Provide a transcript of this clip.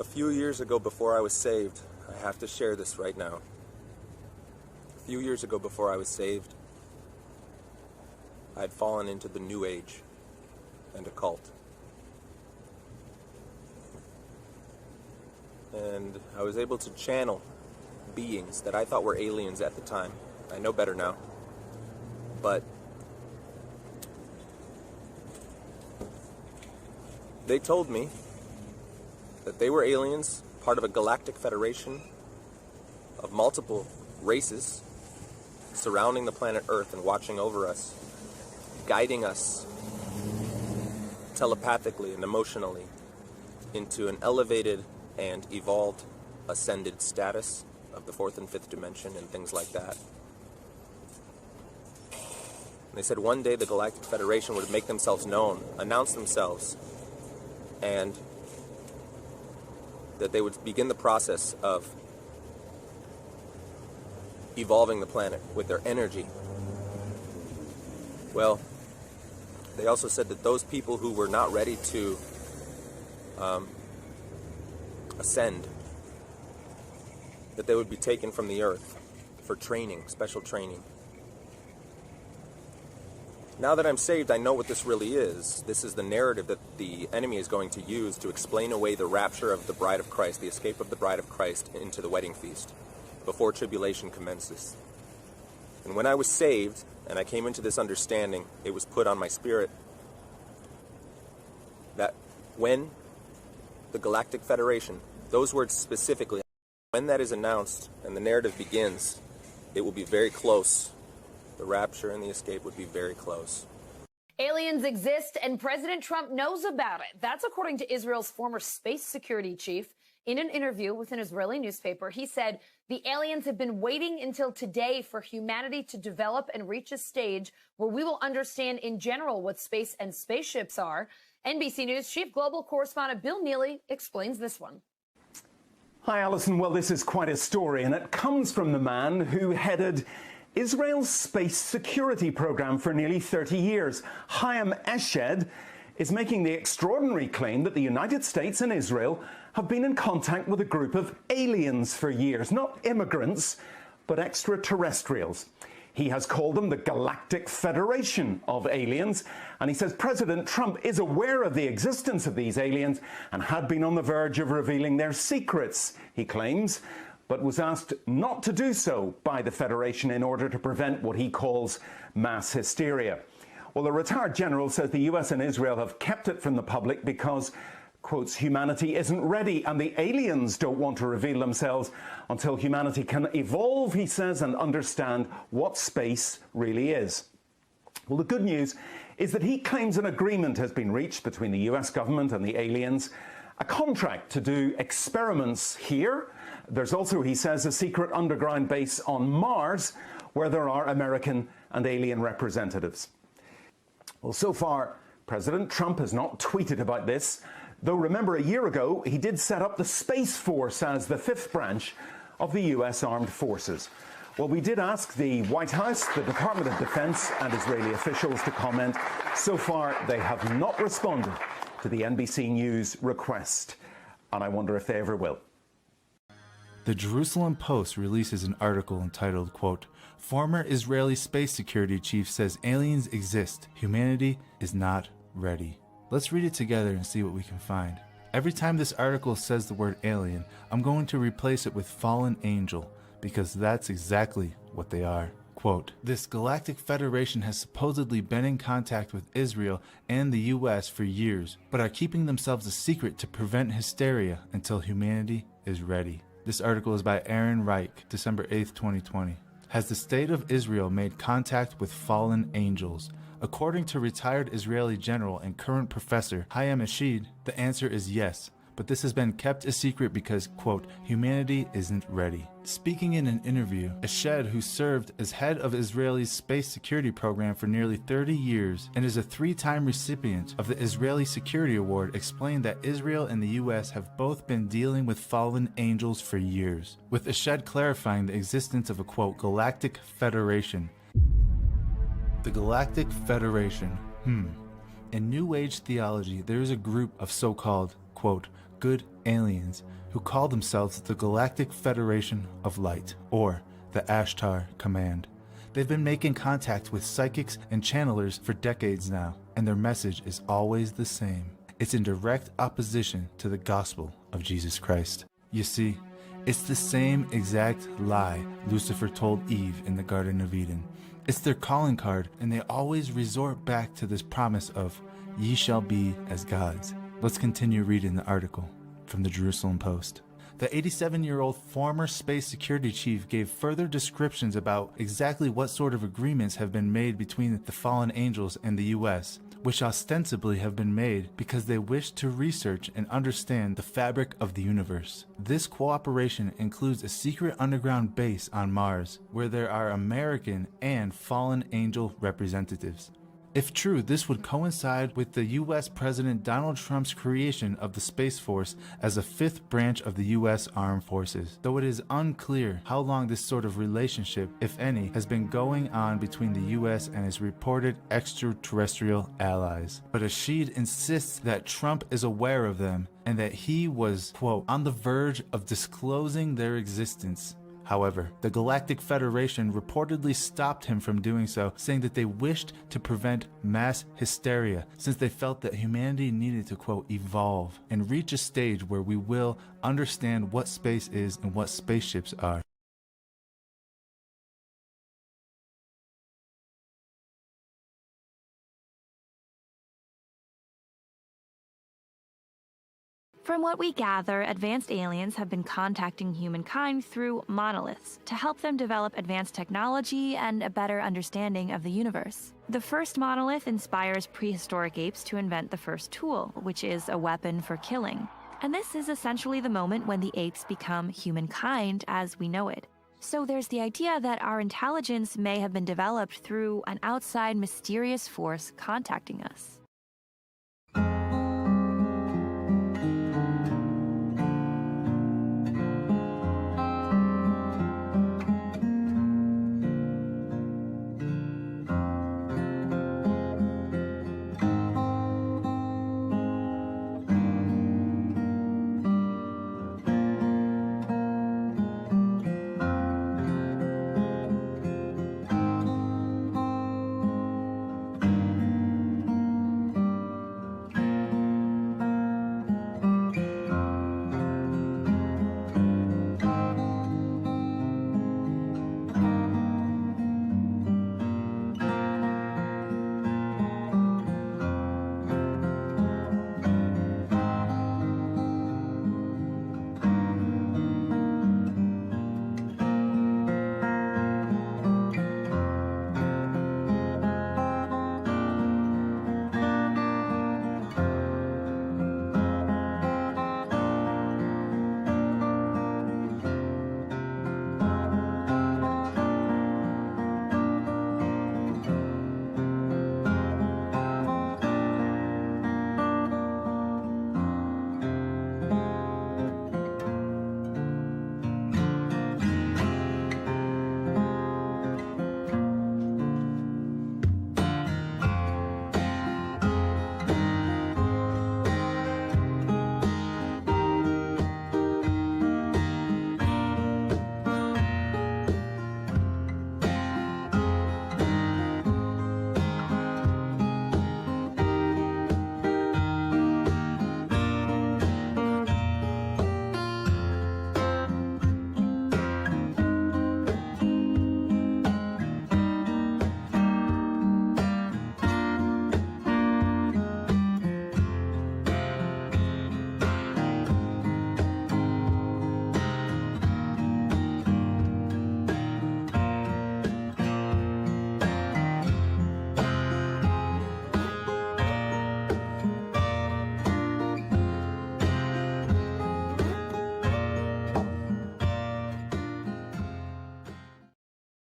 A few years ago, before I was saved, I have to share this right now. A few years ago, before I was saved, I had fallen into the New Age and occult. And I was able to channel beings that I thought were aliens at the time. I know better now. But they told me that they were aliens, part of a galactic federation of multiple races surrounding the planet Earth and watching over us, guiding us telepathically and emotionally into an elevated and evolved ascended status of the fourth and fifth dimension and things like that. And they said one day the Galactic Federation would make themselves known, announce themselves, and that they would begin the process of evolving the planet with their energy. Well, they also said that those people who were not ready to ascend, that they would be taken from the earth for training, special training. Now that I'm saved, I know what this really is. This is the narrative that the enemy is going to use to explain away the rapture of the bride of Christ, the escape of the bride of Christ into the wedding feast, before tribulation commences. And when I was saved, and I came into this understanding, it was put on my spirit that when the Galactic Federation, those words specifically, when that is announced and the narrative begins, it will be very close. The rapture and the escape would be very close. Aliens exist and President Trump knows about it. That's according to Israel's former space security chief. In an interview with an Israeli newspaper, he said the aliens have been waiting until today for humanity to develop and reach a stage where we will understand in general what space and spaceships are. NBC News chief global correspondent Bill Neely explains this one. Hi, Alison. Well, this is quite a story, and it comes from the man who headed Israel's space security program for nearly 30 years. Chaim Eshed is making the extraordinary claim that the United States and Israel have been in contact with a group of aliens for years, not immigrants, but extraterrestrials. He has called them the Galactic Federation of Aliens, and he says President Trump is aware of the existence of these aliens and had been on the verge of revealing their secrets, he claims, but was asked not to do so by the Federation in order to prevent what he calls mass hysteria. Well, the retired general says the US and Israel have kept it from the public because, quotes, humanity isn't ready and the aliens don't want to reveal themselves until humanity can evolve, he says, and understand what space really is. Well, the good news is that he claims an agreement has been reached between the US government and the aliens, a contract to do experiments here. There's also, he says, a secret underground base on Mars where there are American and alien representatives. Well, so far, President Trump has not tweeted about this, though remember a year ago he did set up the Space Force as the fifth branch of the US Armed Forces. Well, we did ask the White House, the Department of Defense and Israeli officials to comment. So far, they have not responded to the NBC News request, and I wonder if they ever will. The Jerusalem Post releases an article entitled, quote, "Former Israeli space security chief says aliens exist. Humanity is not ready." Let's read it together and see what we can find. Every time this article says the word alien, I'm going to replace it with fallen angel, because that's exactly what they are. Quote, "This Galactic Federation has supposedly been in contact with Israel and the US for years, but are keeping themselves a secret to prevent hysteria until humanity is ready." This article is by Aaron Reich, December 8th, 2020. Has the state of Israel made contact with fallen angels? According to retired Israeli general and current professor Chaim Eshed, the answer is yes, but this has been kept a secret because, quote, "humanity isn't ready." Speaking in an interview, Eshed, who served as head of Israel's space security program for nearly 30 years and is a three-time recipient of the Israeli Security Award, explained that Israel and the US have both been dealing with fallen angels for years, with Eshed clarifying the existence of a, quote, "galactic federation." The Galactic Federation. In New Age theology, there is a group of so-called, quote, good aliens who call themselves the Galactic Federation of Light, or the Ashtar Command. They've been making contact with psychics and channelers for decades now, and their message is always the same. It's in direct opposition to the gospel of Jesus Christ. You see, it's the same exact lie Lucifer told Eve in the Garden of Eden. It's their calling card, and they always resort back to this promise of, "Ye shall be as gods." Let's continue reading the article from the Jerusalem Post. The 87-year-old former space security chief gave further descriptions about exactly what sort of agreements have been made between the fallen angels and the U.S., which ostensibly have been made because they wish to research and understand the fabric of the universe. This cooperation includes a secret underground base on Mars, where there are American and fallen angel representatives. If true, this would coincide with the U.S. President Donald Trump's creation of the Space Force as a fifth branch of the U.S. Armed Forces, though it is unclear how long this sort of relationship, if any, has been going on between the U.S. and its reported extraterrestrial allies. But Ashid insists that Trump is aware of them and that he was, quote, on the verge of disclosing their existence. However, the Galactic Federation reportedly stopped him from doing so, saying that they wished to prevent mass hysteria since they felt that humanity needed to, quote, evolve and reach a stage where we will understand what space is and what spaceships are. From what we gather, advanced aliens have been contacting humankind through monoliths to help them develop advanced technology and a better understanding of the universe. The first monolith inspires prehistoric apes to invent the first tool, which is a weapon for killing. And this is essentially the moment when the apes become humankind as we know it. So there's the idea that our intelligence may have been developed through an outside mysterious force contacting us.